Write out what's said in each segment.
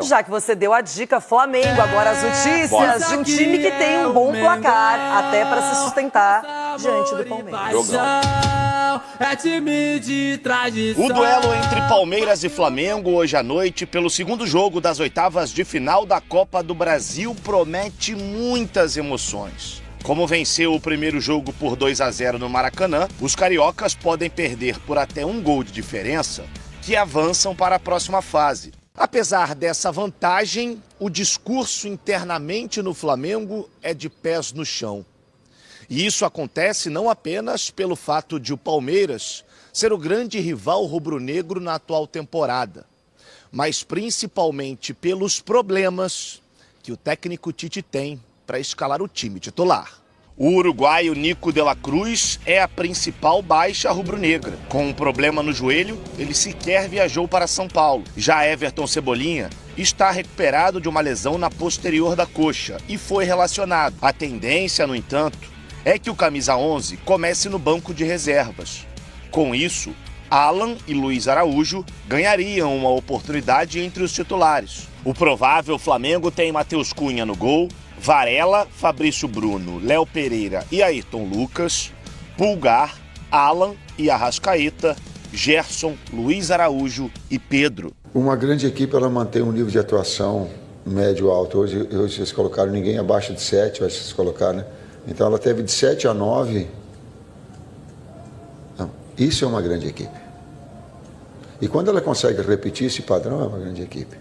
Já que você deu a dica, Flamengo, agora as notícias de um time que tem um bom placar, até para se sustentar diante do Palmeiras. É time de tradição. O duelo entre Palmeiras e Flamengo hoje à noite, pelo segundo jogo das oitavas de final da Copa do Brasil, promete muitas emoções. Como venceu o primeiro jogo por 2-0 no Maracanã, os cariocas podem perder por até um gol de diferença, que avançam para a próxima fase. Apesar dessa vantagem, o discurso internamente no Flamengo é de pés no chão. E isso acontece não apenas pelo fato de o Palmeiras ser o grande rival rubro-negro na atual temporada, mas principalmente pelos problemas que o técnico Tite tem para escalar o time titular. O uruguaio Nico de la Cruz é a principal baixa rubro-negra. Com um problema no joelho, ele sequer viajou para São Paulo. Já Everton Cebolinha está recuperado de uma lesão na posterior da coxa e foi relacionado. A tendência, no entanto, é que o camisa 11 comece no banco de reservas. Com isso, Alan e Luiz Araújo ganhariam uma oportunidade entre os titulares. O provável Flamengo tem Matheus Cunha no gol, Varela, Fabrício Bruno, Léo Pereira e Ayrton Lucas, Pulgar, Alan e Arrascaeta, Gerson, Luiz Araújo e Pedro. Uma grande equipe, ela mantém um nível de atuação médio-alto. Hoje vocês colocaram ninguém abaixo de 7, acho que vocês colocaram, né? Então ela teve de 7 a 9. Não, isso é uma grande equipe. E quando ela consegue repetir esse padrão, é uma grande equipe.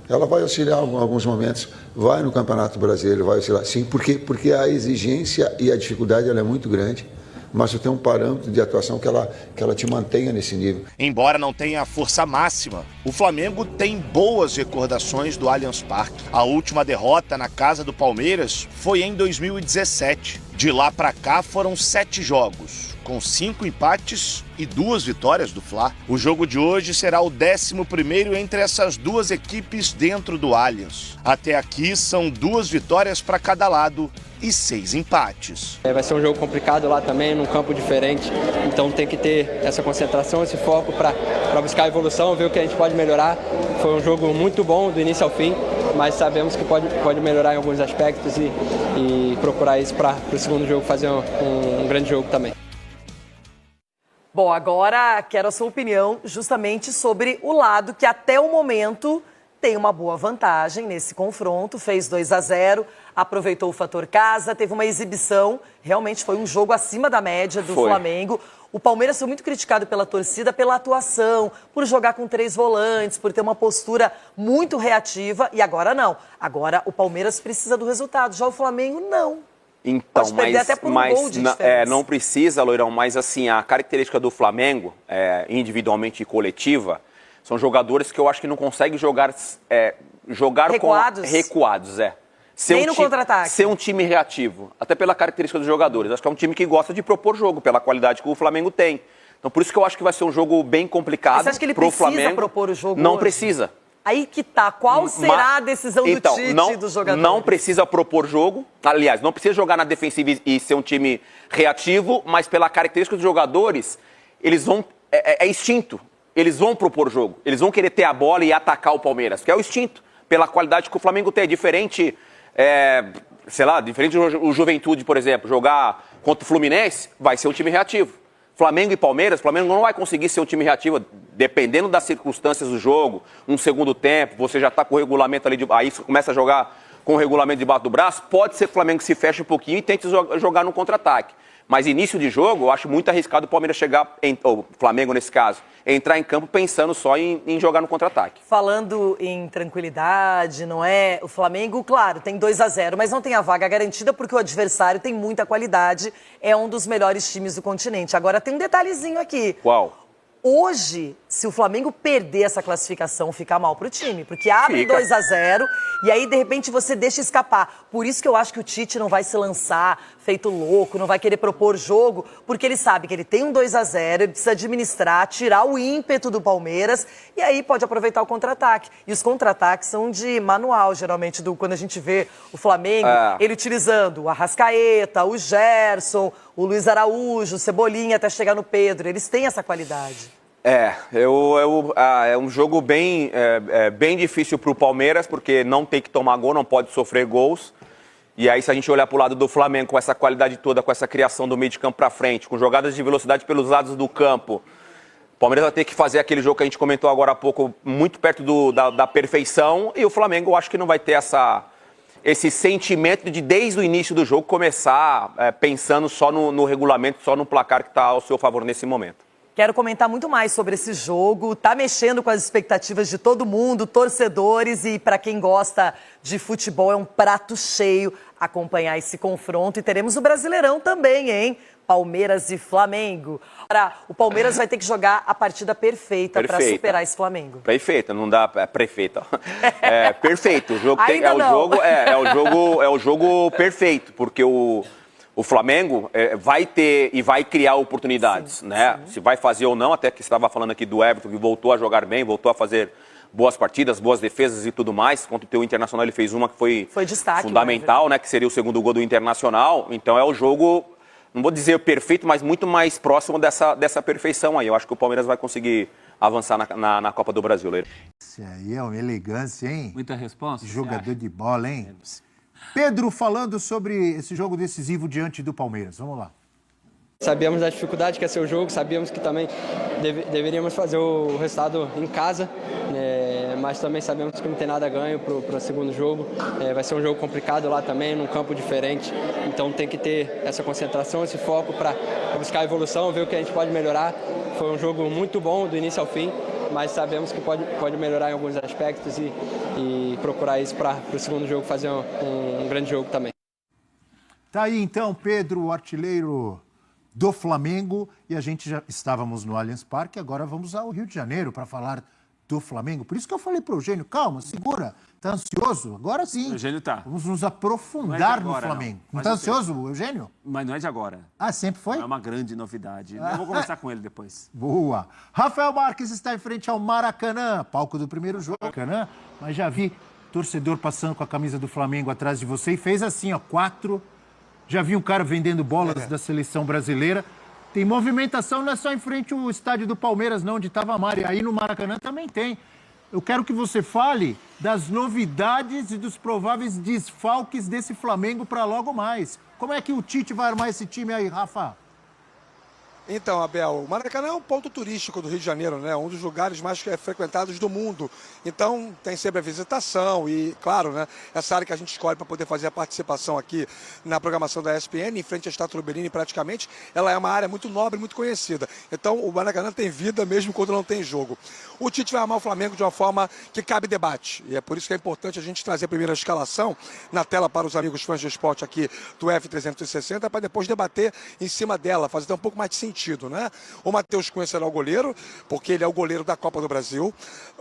Ela vai oscilar em alguns momentos, vai no Campeonato Brasileiro, vai oscilar. Sim, porque a exigência e a dificuldade ela é muito grande, mas você tem um parâmetro de atuação que ela te mantenha nesse nível. Embora não tenha a força máxima, o Flamengo tem boas recordações do Allianz Parque. A última derrota na casa do Palmeiras foi em 2017. De lá para cá foram 7 jogos, com 5 empates e 2 vitórias do Fla. O jogo de hoje será o 11º entre essas duas equipes dentro do Allianz. Até aqui são 2 vitórias para cada lado e 6 empates. Vai ser um jogo complicado lá também, num campo diferente, então tem que ter essa concentração, esse foco para buscar a evolução, ver o que a gente pode melhorar. Foi um jogo muito bom do início ao fim, mas sabemos que pode melhorar em alguns aspectos e procurar isso para o segundo jogo fazer um grande jogo também. Bom, agora quero a sua opinião justamente sobre o lado que até o momento tem uma boa vantagem nesse confronto, fez 2-0, aproveitou o fator casa, teve uma exibição, realmente foi um jogo acima da média do Flamengo. O Palmeiras foi muito criticado pela torcida, pela atuação, por jogar com 3 volantes, por ter uma postura muito reativa, e agora não. Agora o Palmeiras precisa do resultado, já o Flamengo não. Então, pode perder até por um gol de diferença. Não precisa, Loirão, mas assim, a característica do Flamengo, individualmente e coletiva, são jogadores que eu acho que não conseguem jogar recuados. Recuados. Nem no contra-ataque. Ser um time reativo, até pela característica dos jogadores. Acho que é um time que gosta de propor jogo, pela qualidade que o Flamengo tem. Então, por isso que eu acho que vai ser um jogo bem complicado para o Flamengo. Mas você acha que ele precisa propor o jogo Não hoje? Precisa. Aí que tá. Qual será a decisão do Tite dos jogadores? Não precisa propor jogo. Aliás, não precisa jogar na defensiva e ser um time reativo, mas pela característica dos jogadores, eles vão... É instinto. Eles vão propor jogo. Eles vão querer ter a bola e atacar o Palmeiras, que é o instinto. Pela qualidade que o Flamengo tem. Diferente, diferente do Juventude, por exemplo, jogar contra o Fluminense, vai ser um time reativo. Flamengo e Palmeiras, o Flamengo não vai conseguir ser um time reativo, dependendo das circunstâncias do jogo, um segundo tempo, você já está com o regulamento ali, aí você começa a jogar com o regulamento debaixo do braço, pode ser que o Flamengo se feche um pouquinho e tente jogar no contra-ataque. Mas início de jogo, eu acho muito arriscado o Palmeiras o Flamengo nesse caso, entrar em campo pensando só em jogar no contra-ataque. Falando em tranquilidade, não é? O Flamengo, claro, tem 2-0, mas não tem a vaga garantida porque o adversário tem muita qualidade, é um dos melhores times do continente. Agora tem um detalhezinho aqui. Qual? Hoje, se o Flamengo perder essa classificação, fica mal pro time, porque abre 2-0 e aí, de repente, você deixa escapar. Por isso que eu acho que o Tite não vai se lançar feito louco, não vai querer propor jogo, porque ele sabe que ele tem um 2-0, ele precisa administrar, tirar o ímpeto do Palmeiras e aí pode aproveitar o contra-ataque. E os contra-ataques são de manual, geralmente, quando a gente vê o Flamengo, ele utilizando o Arrascaeta, o Gerson, o Luiz Araújo, o Cebolinha, até chegar no Pedro. Eles têm essa qualidade. É um jogo bem difícil para o Palmeiras, porque não tem que tomar gol, não pode sofrer gols. E aí, se a gente olhar para o lado do Flamengo, com essa qualidade toda, com essa criação do meio de campo para frente, com jogadas de velocidade pelos lados do campo, o Palmeiras vai ter que fazer aquele jogo que a gente comentou agora há pouco, muito perto da perfeição, e o Flamengo, eu acho que não vai ter esse sentimento de, desde o início do jogo, começar pensando só no regulamento, só no placar que está ao seu favor nesse momento. Quero comentar muito mais sobre esse jogo. Tá mexendo com as expectativas de todo mundo, torcedores, e para quem gosta de futebol é um prato cheio acompanhar esse confronto. E teremos o Brasileirão também, hein? Palmeiras e Flamengo. Agora, o Palmeiras vai ter que jogar a partida perfeita para superar esse Flamengo. Perfeita, não dá perfeita. É perfeito. O jogo é o jogo perfeito, porque o Flamengo vai ter e vai criar oportunidades, né? Sim. Se vai fazer ou não, até que você estava falando aqui do Everton, que voltou a jogar bem, voltou a fazer boas partidas, boas defesas e tudo mais. Contra o teu Internacional, ele fez uma que foi destaque, fundamental, né? Que seria o segundo gol do Internacional. Então é o jogo, não vou dizer perfeito, mas muito mais próximo dessa perfeição aí. Eu acho que o Palmeiras vai conseguir avançar na Copa do Brasil, Leiro. Isso aí é uma elegância, hein? Muita resposta? Jogador de bola, hein? Pedro, falando sobre esse jogo decisivo diante do Palmeiras. Vamos lá. Sabíamos da dificuldade que ia ser o jogo, sabíamos que também deveríamos fazer o resultado em casa, mas também sabemos que não tem nada a ganho para o segundo jogo. Vai ser um jogo complicado lá também, num campo diferente, então tem que ter essa concentração, esse foco para buscar a evolução, ver o que a gente pode melhorar. Foi um jogo muito bom do início ao fim, mas sabemos que pode melhorar em alguns aspectos e procurar isso para o segundo jogo fazer um grande jogo também. Tá aí então, Pedro, o artilheiro do Flamengo, e a gente já estávamos no Allianz Parque, agora vamos ao Rio de Janeiro para falar do Flamengo. Por isso que eu falei para o Eugênio, calma, segura, tá ansioso? Agora sim. O Eugênio tá. Vamos nos aprofundar no Flamengo. Não tá ansioso, Eugênio? Mas não é de agora. Ah, sempre foi? É uma grande novidade. Eu vou conversar com ele depois. Boa. Rafael Marques está em frente ao Maracanã, palco do primeiro jogo. Maracanã, mas já vi torcedor passando com a camisa do Flamengo atrás de você e fez assim, ó, 4. Já vi um cara vendendo bolas da seleção brasileira. Tem movimentação, não é só em frente ao estádio do Palmeiras, não, onde estava a Mari. Aí no Maracanã também tem. Eu quero que você fale das novidades e dos prováveis desfalques desse Flamengo para logo mais. Como é que o Tite vai armar esse time aí, Rafa? Então, Abel, o Maracanã é um ponto turístico do Rio de Janeiro, né? Um dos lugares mais frequentados do mundo. Então, tem sempre a visitação e, claro, né? Essa área que a gente escolhe para poder fazer a participação aqui na programação da ESPN, em frente à Estátua do Berini, praticamente, ela é uma área muito nobre, muito conhecida. Então, o Maracanã tem vida mesmo quando não tem jogo. O Tite vai armar o Flamengo de uma forma que cabe debate. E é por isso que é importante a gente trazer a primeira escalação na tela para os amigos fãs de esporte aqui do F360, para depois debater em cima dela, fazer um pouco mais de sentido, né? O Matheus Cunha será o goleiro, porque ele é o goleiro da Copa do Brasil.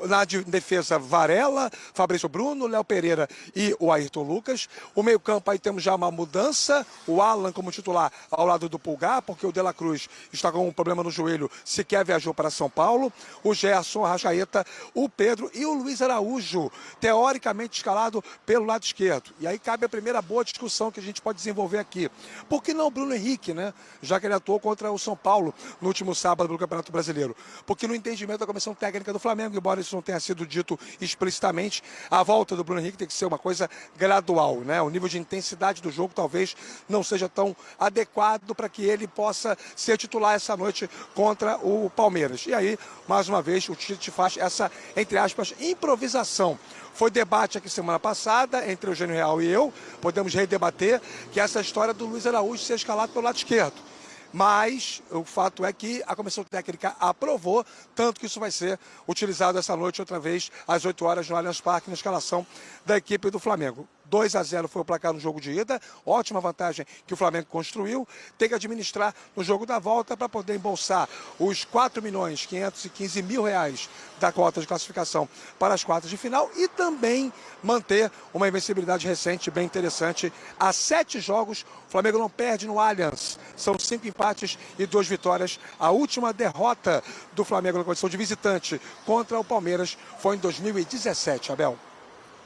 Na defesa, Varela, Fabrício Bruno, Léo Pereira e o Ayrton Lucas. O meio-campo aí temos já uma mudança, o Alan como titular ao lado do Pulgar, porque o De La Cruz está com um problema no joelho, sequer viajou para São Paulo. O Gerson, a Arrascaeta, o Pedro e o Luiz Araújo, teoricamente escalado pelo lado esquerdo. E aí cabe a primeira boa discussão que a gente pode desenvolver aqui. Por que não o Bruno Henrique, né? Já que ele atuou contra o São Paulo no último sábado pelo Campeonato Brasileiro. Porque no entendimento da Comissão Técnica do Flamengo, embora isso não tenha sido dito explicitamente, a volta do Bruno Henrique tem que ser uma coisa gradual, né? O nível de intensidade do jogo talvez não seja tão adequado para que ele possa ser titular essa noite contra o Palmeiras. E aí, mais uma vez, o Tite faz essa, entre aspas, improvisação. Foi debate aqui semana passada entre o Eugênio Real e eu, podemos redebater, que essa história do Luiz Araújo ser escalado pelo lado esquerdo. Mas o fato é que a Comissão Técnica aprovou, tanto que isso vai ser utilizado essa noite outra vez, às 8 horas no Allianz Parque, na escalação da equipe do Flamengo. 2-0 foi o placar no jogo de ida, ótima vantagem que o Flamengo construiu, tem que administrar no jogo da volta para poder embolsar os R$4.515.000 da cota de classificação para as quartas de final e também manter uma invencibilidade recente bem interessante. Há 7 jogos, o Flamengo não perde no Allianz, são 5 empates e 2 vitórias. A última derrota do Flamengo na condição de visitante contra o Palmeiras foi em 2017, Abel.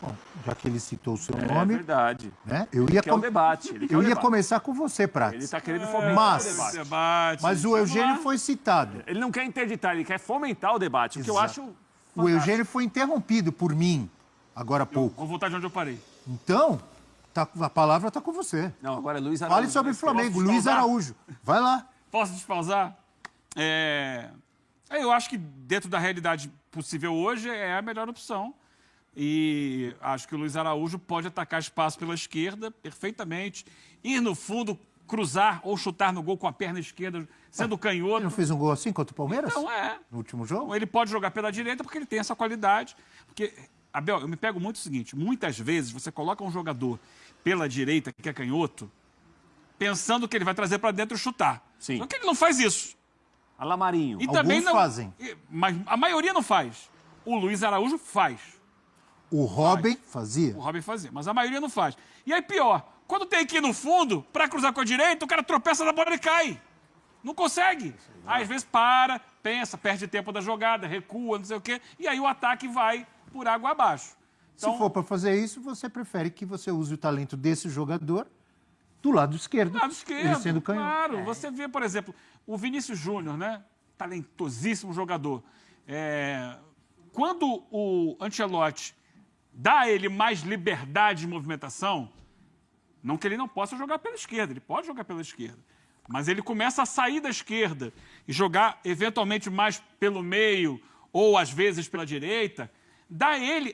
Bom, já que ele citou o seu É nome, verdade. né? Ele quer o debate. Eu ia começar com você, Prats. Ele está querendo fomentar o debate. Mas o Eugênio foi citado. Ele não quer interditar, ele quer fomentar o debate, o que eu Exato. acho O fantástico. Eugênio foi interrompido por mim, agora há pouco. Vou voltar de onde eu parei. Então, a palavra está com você. Não, agora é Luiz Araújo. Fale sobre o Flamengo, Posso Luiz pausar? Araújo. Vai lá. Posso despausar? Eu acho que dentro da realidade possível hoje é a melhor opção. E acho que o Luiz Araújo pode atacar espaço pela esquerda perfeitamente, ir no fundo, cruzar ou chutar no gol com a perna esquerda, sendo Ele canhoto. não fez um gol assim contra o Palmeiras? Então No último jogo? Ele pode jogar pela direita porque ele tem essa qualidade. Porque, Abel, eu me pego muito o seguinte: muitas vezes você coloca um jogador pela direita, que é canhoto, pensando que ele vai trazer para dentro e chutar. Sim. Só que ele não faz isso. Alamarinho. E Alguns também não fazem. Mas a maioria não faz. O Luiz Araújo faz. O Robin fazia. O Robin fazia, mas a maioria não faz. E aí, pior, quando tem que ir no fundo, para cruzar com a direita, o cara tropeça na bola e cai. Não consegue. Aí, às vezes para, pensa, perde tempo da jogada, recua, não sei o quê, e aí o ataque vai por água abaixo. Então, Se for para fazer isso, você prefere que você use o talento desse jogador do lado esquerdo. lado esquerdo, Ele sendo canhoto. claro. Você vê, por exemplo, o Vinícius Júnior, né? Talentosíssimo jogador. Quando o Ancelotti dá a ele mais liberdade de movimentação, não que ele não possa jogar pela esquerda, ele pode jogar pela esquerda, mas ele começa a sair da esquerda e jogar eventualmente mais pelo meio ou às vezes pela direita,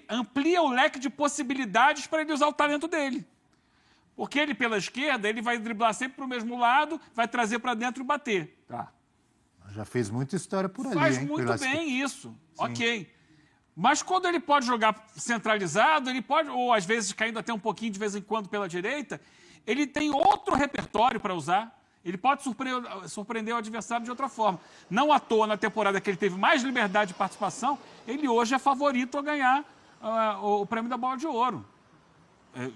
amplia o leque de possibilidades para ele usar o talento dele. Porque ele pela esquerda, ele vai driblar sempre para o mesmo lado, vai trazer para dentro e bater. Tá. Já fez muita história por ali, Faz hein? muito Pela bem isso. Ok. Mas quando ele pode jogar centralizado, ele pode, ou às vezes caindo até um pouquinho de vez em quando pela direita, ele tem outro repertório para usar. Ele pode surpreender o adversário de outra forma. Não à toa, na temporada que ele teve mais liberdade de participação, ele hoje é favorito a ganhar o prêmio da Bola de Ouro.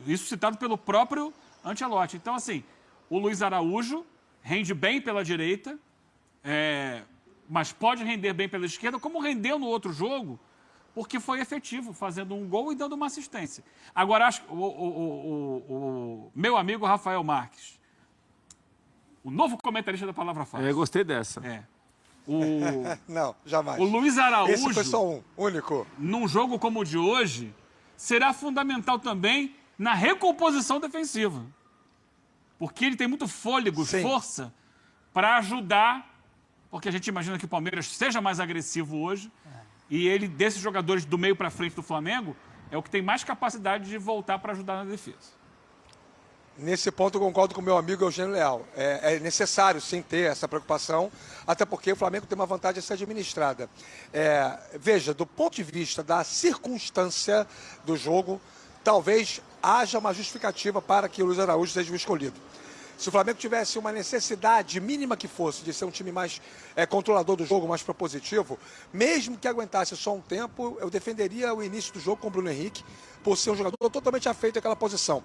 Isso citado pelo próprio Ancelotti. Então, assim, o Luiz Araújo rende bem pela direita, mas pode render bem pela esquerda, como rendeu no outro jogo, porque foi efetivo, fazendo um gol e dando uma assistência. Agora, acho que o meu amigo Rafael Marques, o novo comentarista da Palavra Fácil. Eu gostei dessa. Não, jamais. O Luiz Araújo, Esse foi só um, único. num jogo como o de hoje, será fundamental também na recomposição defensiva. Porque ele tem muito fôlego, Sim. força, para ajudar, porque a gente imagina que o Palmeiras seja mais agressivo hoje, e ele, desses jogadores do meio para frente do Flamengo, é o que tem mais capacidade de voltar para ajudar na defesa. Nesse ponto eu concordo com o meu amigo Eugênio Leal. É necessário, sim, ter essa preocupação, até porque o Flamengo tem uma vantagem a ser administrada. Veja, do ponto de vista da circunstância do jogo, talvez haja uma justificativa para que o Luiz Araújo seja o escolhido. Se o Flamengo tivesse uma necessidade mínima que fosse de ser um time mais controlador do jogo, mais propositivo, mesmo que aguentasse só um tempo, eu defenderia o início do jogo com o Bruno Henrique, por ser um jogador totalmente afeito àquela posição.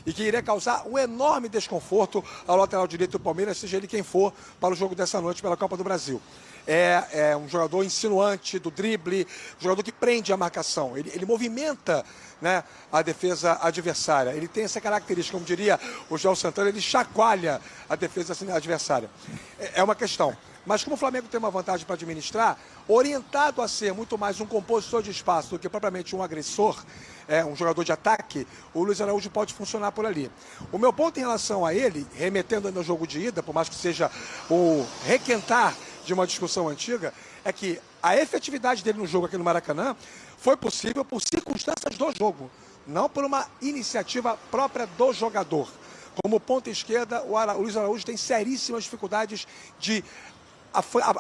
E que iria causar um enorme desconforto ao lateral direito do Palmeiras, seja ele quem for, para o jogo dessa noite pela Copa do Brasil. É um jogador insinuante do drible, um jogador que prende a marcação. Ele movimenta, né, a defesa adversária. Ele tem essa característica, como diria o João Santana, ele chacoalha a defesa adversária. É uma questão. Mas como o Flamengo tem uma vantagem para administrar, orientado a ser muito mais um compositor de espaço do que propriamente um agressor, um jogador de ataque, o Luiz Araújo pode funcionar por ali. O meu ponto em relação a ele, remetendo ainda ao jogo de ida, por mais que seja o requentar de uma discussão antiga, é que a efetividade dele no jogo aqui no Maracanã foi possível por circunstâncias do jogo, não por uma iniciativa própria do jogador. Como ponta esquerda, o Luiz Araújo tem seríssimas dificuldades de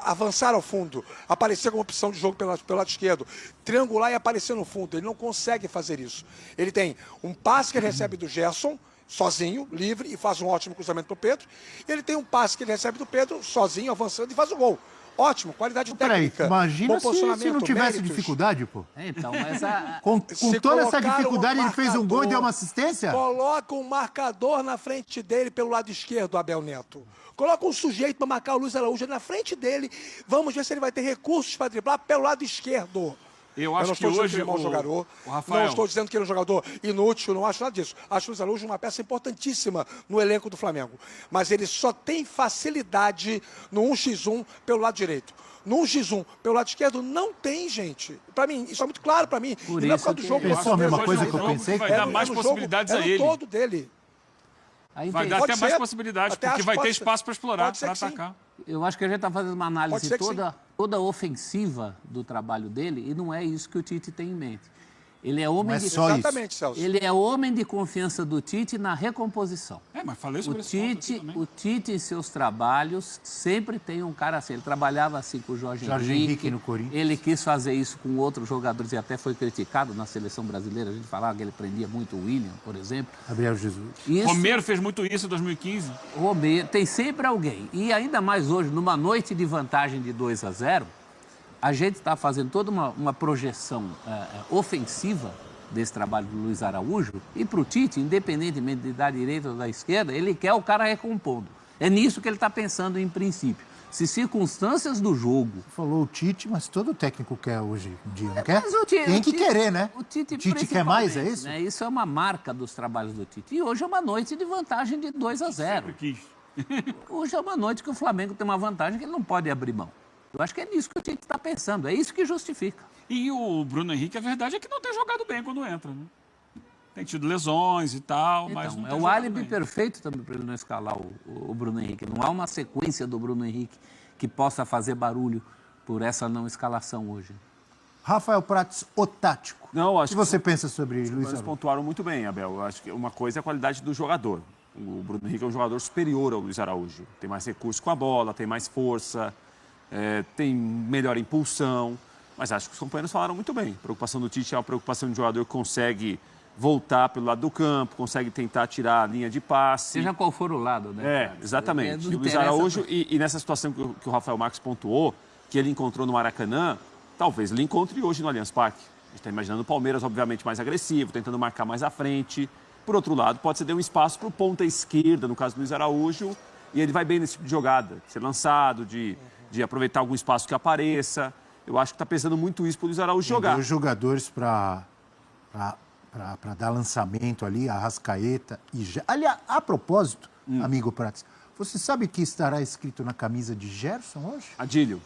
avançar ao fundo, aparecer como opção de jogo pelo lado esquerdo, triangular e aparecer no fundo. Ele não consegue fazer isso. Ele tem um passe que ele recebe do Gerson, sozinho, livre, e faz um ótimo cruzamento para o Pedro. E ele tem um passe que ele recebe do Pedro, sozinho, avançando, e faz o gol. Ótimo, qualidade técnica. Imagina bom se não tivesse méritos. dificuldade, pô. Então, mas Com toda essa colocar dificuldade, um ele fez um gol e deu uma assistência? Coloca um marcador na frente dele pelo lado esquerdo, Abel Neto. Coloca um sujeito para marcar o Luiz Araújo na frente dele. Vamos ver se ele vai ter recursos para driblar pelo lado esquerdo. Eu acho não que estou dizendo hoje que ele é mau jogador, o Rafael... não estou dizendo que ele é um jogador inútil, não acho nada disso. Acho o Luiz Araújo uma peça importantíssima no elenco do Flamengo. Mas ele só tem facilidade no 1x1 pelo lado direito. No 1x1 pelo lado esquerdo não tem, gente. Para mim, isso é muito claro para mim. Por e não é por isso causa do que jogo. Pensou a mesma coisa que eu pensei? Vai dar mais possibilidades a ele. todo dele. Vai dar Pode até mais ser. possibilidades, Até porque acho vai que ter pode ser. espaço para explorar, Pode ser para que sim. atacar. Eu acho que a gente está fazendo uma Pode análise ser que toda ofensiva do trabalho dele e não é isso que o Tite tem em mente. Ele é homem Não é de só isso. Exatamente, Celso. Ele é homem de confiança do Tite na recomposição. Mas falei O sobre esse ponto aqui Tite, também. o Tite em seus trabalhos sempre tem um cara assim. Ele trabalhava assim com o Jorge Henrique no Corinthians. Ele quis fazer isso com outros jogadores e até foi criticado na seleção brasileira. A gente falava que ele prendia muito o William, por exemplo. Gabriel Jesus. Isso, Romero fez muito isso em 2015. Romero, tem sempre alguém. E ainda mais hoje, numa noite de vantagem de 2-0, a gente está fazendo toda uma projeção ofensiva desse trabalho do Luiz Araújo, e para o Tite, independentemente de da direita ou da esquerda, ele quer o cara recompondo. É nisso que ele está pensando em princípio. Se circunstâncias do jogo... Falou o Tite, mas todo técnico quer hoje em dia, não quer? Mas o Tite- Tem que o Tite- querer, né? O Tite quer mais, é principalmente, isso? né? Isso é uma marca dos trabalhos do Tite. E hoje é uma noite de vantagem de 2-0. Sempre quis. Hoje é uma noite que o Flamengo tem uma vantagem que ele não pode abrir mão. Eu acho que é nisso que o Tite está pensando, é isso que justifica. E o Bruno Henrique, a verdade é que não tem jogado bem quando entra, né? Tem tido lesões e tal, mas não Então, tem é o jogado álibi bem. perfeito também para ele não escalar o Bruno Henrique. Não há uma sequência do Bruno Henrique que possa fazer barulho por essa não escalação hoje. Rafael Prates, o tático. Não, O acho que você pensa sobre Luiz Eles Araújo? pontuaram muito bem, Abel. Eu acho que uma coisa é a qualidade do jogador. O Bruno Henrique é um jogador superior ao Luiz Araújo. Tem mais recursos com a bola, tem mais força, tem melhor impulsão. Mas acho que os companheiros falaram muito bem. A preocupação do Tite é uma preocupação de um jogador que consegue voltar pelo lado do campo, consegue tentar tirar a linha de passe. Seja qual for o lado, né? Exatamente. Não E o Luiz interessa- Araújo, e nessa situação que o Rafael Marques pontuou, que ele encontrou no Maracanã, talvez ele encontre hoje no Allianz Parque. A gente está imaginando o Palmeiras, obviamente, mais agressivo, tentando marcar mais à frente. Por outro lado, pode ser dar um espaço para o ponta esquerda, no caso do Luiz Araújo, e ele vai bem nesse tipo de jogada, de ser lançado, de aproveitar algum espaço que apareça. Eu acho que está pesando muito isso para o Luiz Araújo jogar. Dois jogadores para dar lançamento ali, Arrascaeta e... Aliás, a propósito, amigo Prates, você sabe que estará escrito na camisa de Gerson hoje? Adílio.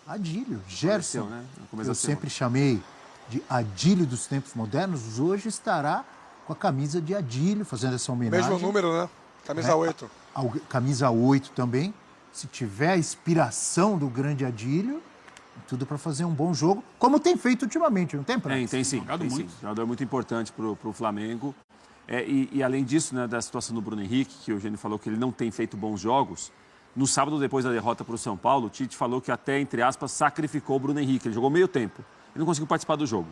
Adílio, Gerson. Apareceu, né? No começo Eu da semana. sempre chamei de Adílio dos tempos modernos, hoje estará com a camisa de Adílio, fazendo essa homenagem. Mesmo número, né? Camisa 8. Camisa 8 também. Se tiver a inspiração do grande Adílio, tudo para fazer um bom jogo, como tem feito ultimamente, não tem, Prates? Tem sim. Jogado Tem sim. muito. Jogador muito importante para o Flamengo. E além disso, né, da situação do Bruno Henrique, que o Eugênio falou que ele não tem feito bons jogos, no sábado, depois da derrota para o São Paulo, o Tite falou que até, entre aspas, sacrificou o Bruno Henrique. Ele jogou meio tempo. Ele não conseguiu participar do jogo,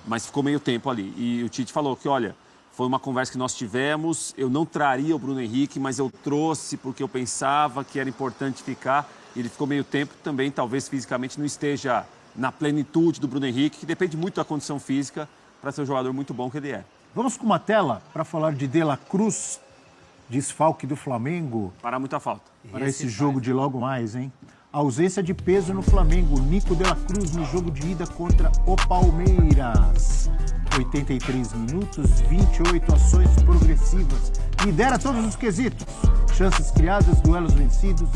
mas ficou meio tempo ali. E o Tite falou que, olha, foi uma conversa que nós tivemos, eu não traria o Bruno Henrique, mas eu trouxe porque eu pensava que era importante ficar. Ele ficou meio tempo também, talvez fisicamente não esteja na plenitude do Bruno Henrique, que depende muito da condição física para ser um jogador muito bom que ele é. Vamos com uma tela para falar de De La Cruz, desfalque do Flamengo, Para muita falta. para esse jogo de logo mais, hein? Ausência de peso no Flamengo. Nico De La Cruz no jogo de ida contra o Palmeiras. 83 minutos, 28 ações progressivas. Lidera todos os quesitos. Chances criadas, duelos vencidos,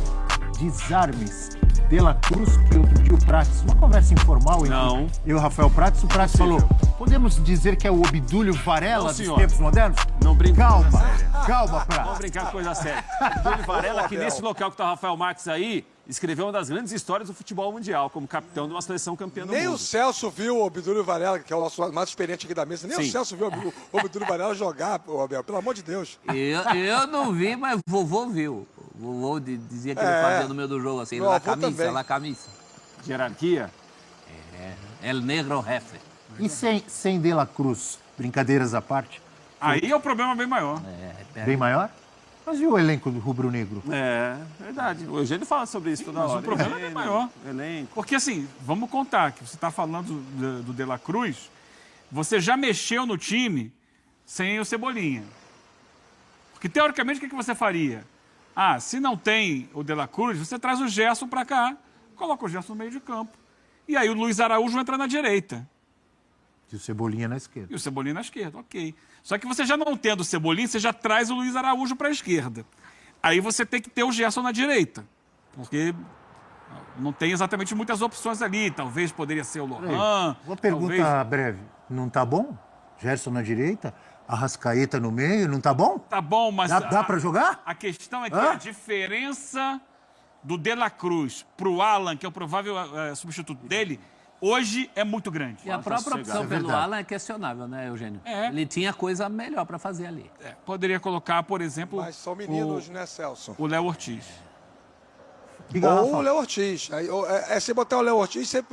desarmes. De La Cruz, que outro dia o Prates, uma conversa informal entre Não. eu e o Rafael Prates, o Prates Possível. falou, podemos dizer que é o Obdúlio Varela Não, dos senhor. tempos modernos? Não brinca Calma, com coisa séria. calma, Vamos Prates. brincar com coisa séria. Dúlio Varela, que nesse local que está o Rafael Marques aí, escreveu uma das grandes histórias do futebol mundial, como capitão de uma seleção campeã do Nem mundo. o Celso viu o Obdúlio Varela, que é o nosso mais experiente aqui da mesa. Nem Sim. o Celso viu o Obdúlio Varela jogar, ô, Abel. Pelo amor de Deus. Eu não vi, mas vovô viu. Vovô dizia que ele fazia no meio do jogo assim, Meu la avô camisa, também. la camisa. De hierarquia. El negro jefe. E sem De La Cruz, brincadeiras à parte, Aí é o problema bem maior. bem maior? Mas e o elenco do rubro-negro? É, verdade. O Eugênio fala sobre isso toda mas hora. o problema é bem maior. Elenco. Porque assim, vamos contar que você está falando do De La Cruz, você já mexeu no time sem o Cebolinha. Porque teoricamente o que você faria? Ah, se não tem o De La Cruz, você traz o Gerson para cá, coloca o Gerson no meio de campo. E aí o Luiz Araújo entra na direita. E o Cebolinha na esquerda. E o Cebolinha na esquerda, ok. Só que você já não tendo o Cebolinha, você já traz o Luiz Araújo para a esquerda. Aí você tem que ter o Gerson na direita. Porque não tem exatamente muitas opções ali. Talvez poderia ser o Lohan. Uma pergunta breve. Não tá bom? Gerson na direita, Arrascaeta no meio, não tá bom? Tá bom, mas... Dá para jogar? A questão é que a diferença do De La Cruz pro Alan, que é o provável substituto dele, hoje é muito grande. E a própria opção pelo Alan é questionável, né, Eugênio? Ele tinha coisa melhor para fazer ali. Poderia colocar, por exemplo... Mas são meninos, né, Celso? O Léo Ortiz. Ou o Léo Ortiz. Se botar o Léo Ortiz, você,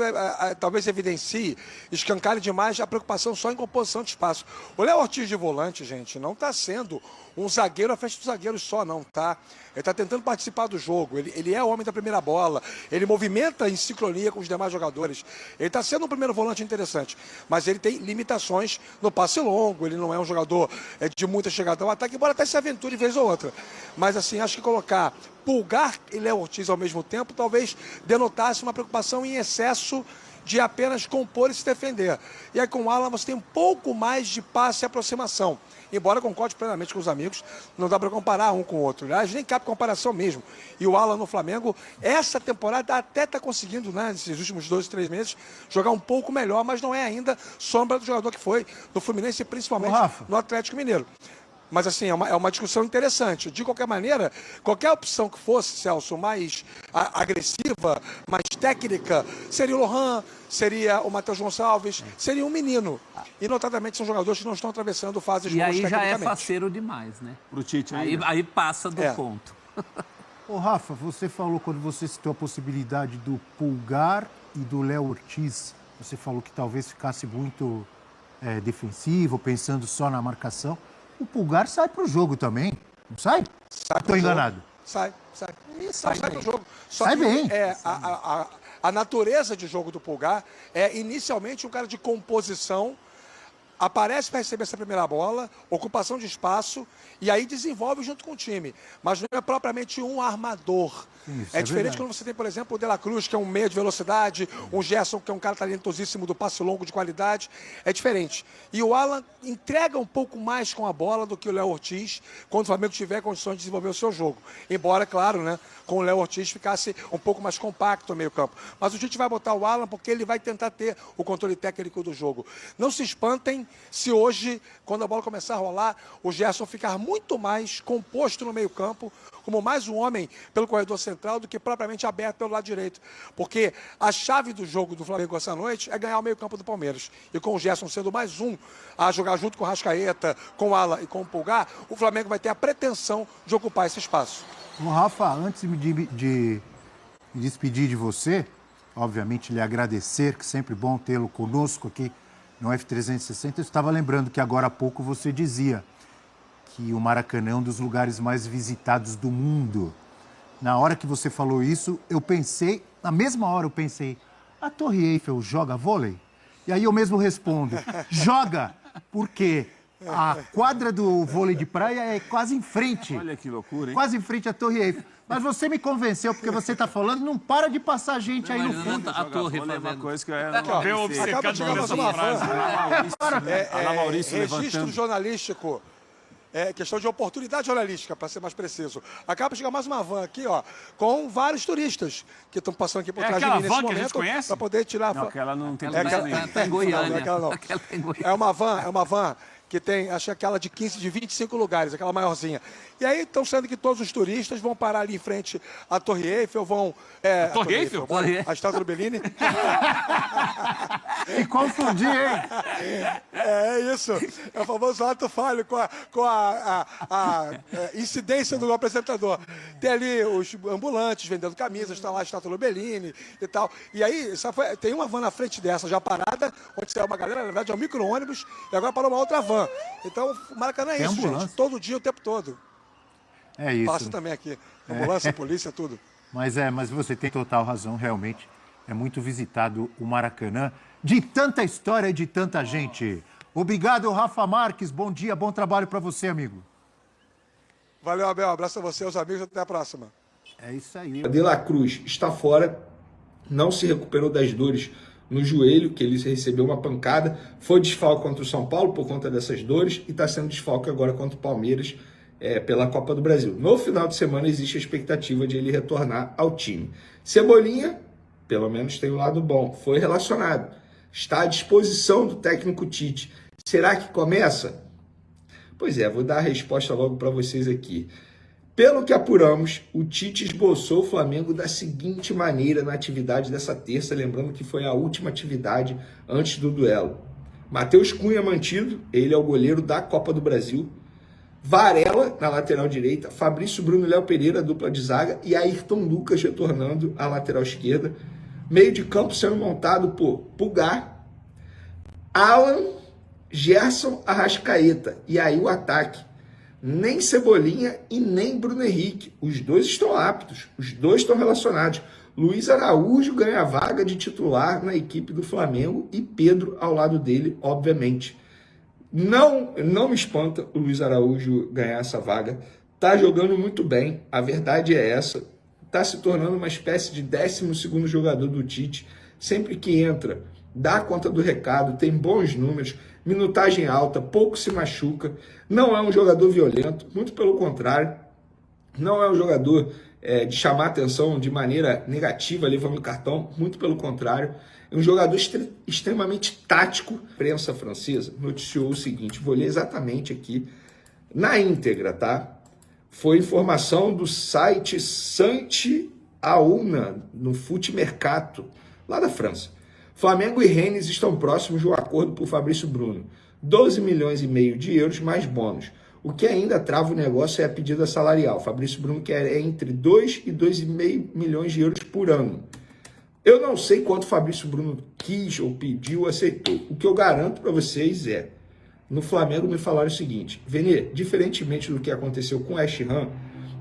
talvez evidencie, escancare demais a preocupação só em composição de espaço. O Léo Ortiz de volante, gente, não está sendo um zagueiro à frente dos zagueiros só, não, tá? Ele está tentando participar do jogo, ele é o homem da primeira bola, ele movimenta em sincronia com os demais jogadores. Ele está sendo um primeiro volante interessante, mas ele tem limitações no passe longo, ele não é um jogador de muita chegada ao ataque, embora até se aventure vez ou outra. Mas assim, acho que colocar Pulgar e Léo Ortiz ao mesmo tempo talvez denotasse uma preocupação em excesso de apenas compor e se defender. E aí com o Alan você tem um pouco mais de passe e aproximação. Embora concorde plenamente com os amigos, não dá para comparar um com o outro. Aliás, nem cabe comparação mesmo. E o Alan no Flamengo, essa temporada até está conseguindo, né, nesses últimos 2, 3 meses, jogar um pouco melhor, mas não é ainda sombra do jogador que foi no Fluminense e principalmente no Atlético Mineiro. Mas, assim, é uma discussão interessante. De qualquer maneira, qualquer opção que fosse, Celso, mais agressiva, mais técnica, seria o Lohan, seria o Matheus Gonçalves, seria um menino. E, notadamente, são jogadores que não estão atravessando fases boas tecnicamente. E aí já é faceiro demais, né? Pro Tite aí passa do ponto. Ô, Rafa, você falou, quando você citou a possibilidade do Pulgar e do Léo Ortiz, você falou que talvez ficasse muito defensivo, pensando só na marcação. O Pulgar sai pro jogo também, não sai? Estou enganado. Sai pro jogo. Só sai que bem. A natureza de jogo do Pulgar é inicialmente um cara de composição, aparece para receber essa primeira bola, ocupação de espaço, e aí desenvolve junto com o time. Mas não é propriamente um armador. É diferente quando você tem, por exemplo, o De La Cruz, que é um meia de velocidade, um Gerson, que é um cara talentosíssimo do passe longo de qualidade. É diferente. E o Alan entrega um pouco mais com a bola do que o Léo Ortiz, quando o Flamengo tiver condições de desenvolver o seu jogo. Embora, claro, né, com o Léo Ortiz ficasse um pouco mais compacto no meio campo. Mas o Tite vai botar o Alan porque ele vai tentar ter o controle técnico do jogo. Não se espantem se hoje, quando a bola começar a rolar, o Gerson ficar muito mais composto no meio campo, como mais um homem pelo corredor central do que propriamente aberto pelo lado direito. Porque a chave do jogo do Flamengo essa noite é ganhar o meio campo do Palmeiras. E com o Gerson sendo mais um a jogar junto com o Arrascaeta, com o Alan e com o Pulgar, o Flamengo vai ter a pretensão de ocupar esse espaço. Bom, Rafa, antes de me despedir de você, obviamente lhe agradecer, que sempre bom tê-lo conosco aqui no F360, eu estava lembrando que agora há pouco você dizia que o Maracanã é um dos lugares mais visitados do mundo. Na hora que você falou isso, eu pensei, na mesma hora eu pensei, a Torre Eiffel joga vôlei? E aí eu mesmo respondo, joga, porque a quadra do vôlei de praia é quase em frente. Olha que loucura, hein? Quase em frente à Torre Eiffel. Mas você me convenceu, porque você está falando, não para de passar gente aí no fundo. A torre é uma coisa que é... Acaba de chegar mais uma frase. Registro jornalístico. Questão de oportunidade jornalística, para ser mais preciso. Acaba de chegar mais uma van aqui, ó, com vários turistas que estão passando aqui por trás de mim nesse momento para poder tirar... Não, aquela não tem Tá em Goiânia. É uma van que tem, acho que aquela de 15, de 25 lugares, aquela maiorzinha. E aí estão sendo que todos os turistas vão parar ali em frente à Torre Eiffel, vão... a Torre Eiffel? A Estátua do Bellini. E confundi, hein? É isso. É o famoso ato falho com a incidência do apresentador. Tem ali os ambulantes vendendo camisas, está lá a Estátua do Bellini e tal. E aí, tem uma van na frente dessa já parada, onde saiu uma galera, na verdade é um micro-ônibus, e agora parou uma outra van. Então, o Maracanã é isso, gente. Todo dia, o tempo todo. É isso. Passa também aqui. Ambulância, polícia, tudo. Mas você tem total razão, realmente. É muito visitado o Maracanã, de tanta história e de tanta gente. Obrigado, Rafa Marques. Bom dia, bom trabalho para você, amigo. Valeu, Abel. Abraço a você, aos amigos. Até a próxima. É isso aí. De La Cruz está fora, não se recuperou das dores no joelho, que ele recebeu uma pancada, foi desfalque contra o São Paulo por conta dessas dores e está sendo desfalque agora contra o Palmeiras pela Copa do Brasil. No final de semana existe a expectativa de ele retornar ao time. Cebolinha, pelo menos tem um lado bom, foi relacionado, está à disposição do técnico Tite. Será que começa? Pois é, vou dar a resposta logo para vocês aqui. Pelo que apuramos, o Tite esboçou o Flamengo da seguinte maneira na atividade dessa terça, lembrando que foi a última atividade antes do duelo. Matheus Cunha mantido, ele é o goleiro da Copa do Brasil. Varela na lateral direita, Fabrício Bruno e Léo Pereira, dupla de zaga, e Ayrton Lucas retornando à lateral esquerda. Meio de campo sendo montado por Pulgar, Alan, Gerson, Arrascaeta. E aí o ataque. Nem Cebolinha e nem Bruno Henrique. Os dois estão aptos, os dois estão relacionados. Luiz Araújo ganha a vaga de titular na equipe do Flamengo e Pedro ao lado dele, obviamente. Não me espanta o Luiz Araújo ganhar essa vaga. Tá jogando muito bem, a verdade é essa. Tá se tornando uma espécie de 12º jogador do Tite. Sempre que entra, dá conta do recado, tem bons números, minutagem alta, pouco se machuca, não é um jogador violento, muito pelo contrário, não é um jogador de chamar atenção de maneira negativa, levando cartão, muito pelo contrário, é um jogador extremamente tático. A imprensa francesa noticiou o seguinte, vou ler exatamente aqui, na íntegra, tá? Foi informação do site Santi Auna, no Foot Mercato, lá da França. Flamengo e Rennes estão próximos do acordo por Fabrício Bruno. 12 milhões e meio de euros mais bônus. O que ainda trava o negócio é a pedida salarial. Fabrício Bruno quer entre 2 e 2,5 milhões de euros por ano. Eu não sei quanto Fabrício Bruno quis ou pediu ou aceitou. O que eu garanto para vocês é, no Flamengo me falaram o seguinte, Venê, diferentemente do que aconteceu com o West Ham,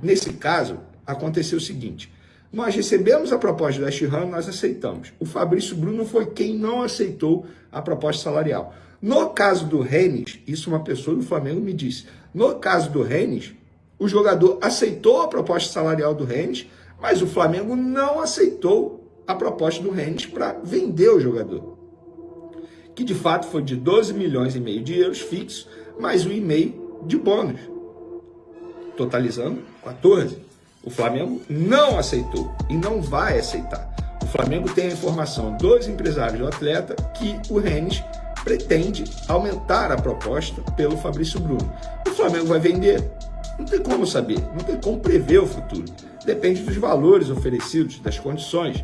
nesse caso, aconteceu o seguinte, nós recebemos a proposta do West Ham, nós aceitamos. O Fabrício Bruno foi quem não aceitou a proposta salarial. No caso do Rennes, isso uma pessoa do Flamengo me disse, no caso do Rennes, o jogador aceitou a proposta salarial do Rennes, mas o Flamengo não aceitou a proposta do Rennes para vender o jogador, que de fato foi de 12 milhões e meio de euros fixos, mais 1,5 de bônus, totalizando 14. O Flamengo não aceitou e não vai aceitar. O Flamengo tem a informação dos empresários do atleta que o Rennes pretende aumentar a proposta pelo Fabrício Bruno. O Flamengo vai vender? Não tem como saber, não tem como prever o futuro. Depende dos valores oferecidos, das condições.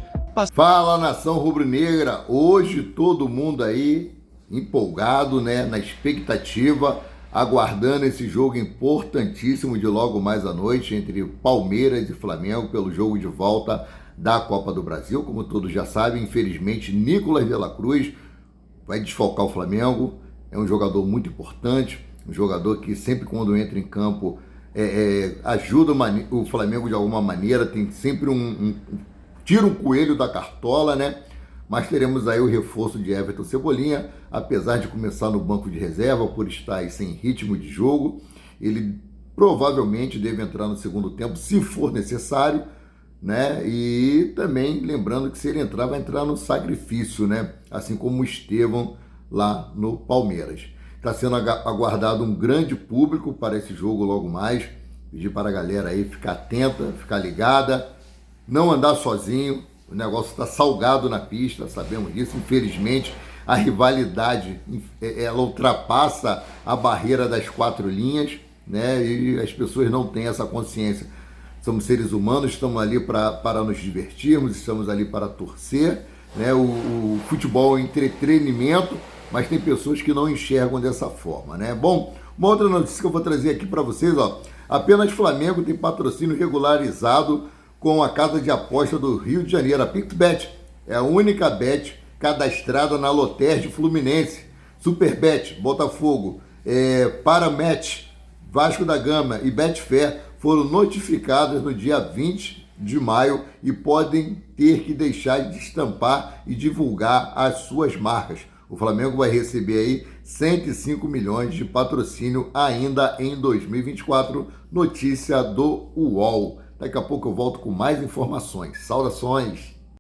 Fala, nação rubro-negra, hoje todo mundo aí empolgado, né, na expectativa, aguardando esse jogo importantíssimo de logo mais à noite entre Palmeiras e Flamengo pelo jogo de volta da Copa do Brasil. Como todos já sabem, infelizmente, Nicolas de la Cruz vai desfalcar o Flamengo, é um jogador muito importante, um jogador que sempre quando entra em campo ajuda o Flamengo de alguma maneira, tem sempre tira um coelho da cartola, né? Mas teremos aí o reforço de Everton Cebolinha, apesar de começar no banco de reserva, por estar aí sem ritmo de jogo, ele provavelmente deve entrar no segundo tempo, se for necessário, né? E também lembrando que se ele entrar, vai entrar no sacrifício, né? Assim como o Estevão lá no Palmeiras. Está sendo aguardado um grande público para esse jogo logo mais. Pedir para a galera aí ficar atenta, ficar ligada, não andar sozinho. O negócio está salgado na pista, sabemos disso. Infelizmente, a rivalidade ela ultrapassa a barreira das 4 linhas, né? E as pessoas não têm essa consciência. Somos seres humanos, estamos ali para nos divertirmos, estamos ali para torcer, né? O futebol é entretenimento, mas tem pessoas que não enxergam dessa forma, né? Bom, uma outra notícia que eu vou trazer aqui para vocês, ó, apenas Flamengo tem patrocínio regularizado com a casa de aposta do Rio de Janeiro. A PicBet é a única bet cadastrada na Lotérgia Fluminense, Superbet, Botafogo, Paramatch, Vasco da Gama e Betfair foram notificadas no dia 20 de maio e podem ter que deixar de estampar e divulgar as suas marcas. O Flamengo vai receber aí 105 milhões de patrocínio ainda em 2024, notícia do UOL. Daqui a pouco eu volto com mais informações. Saudações!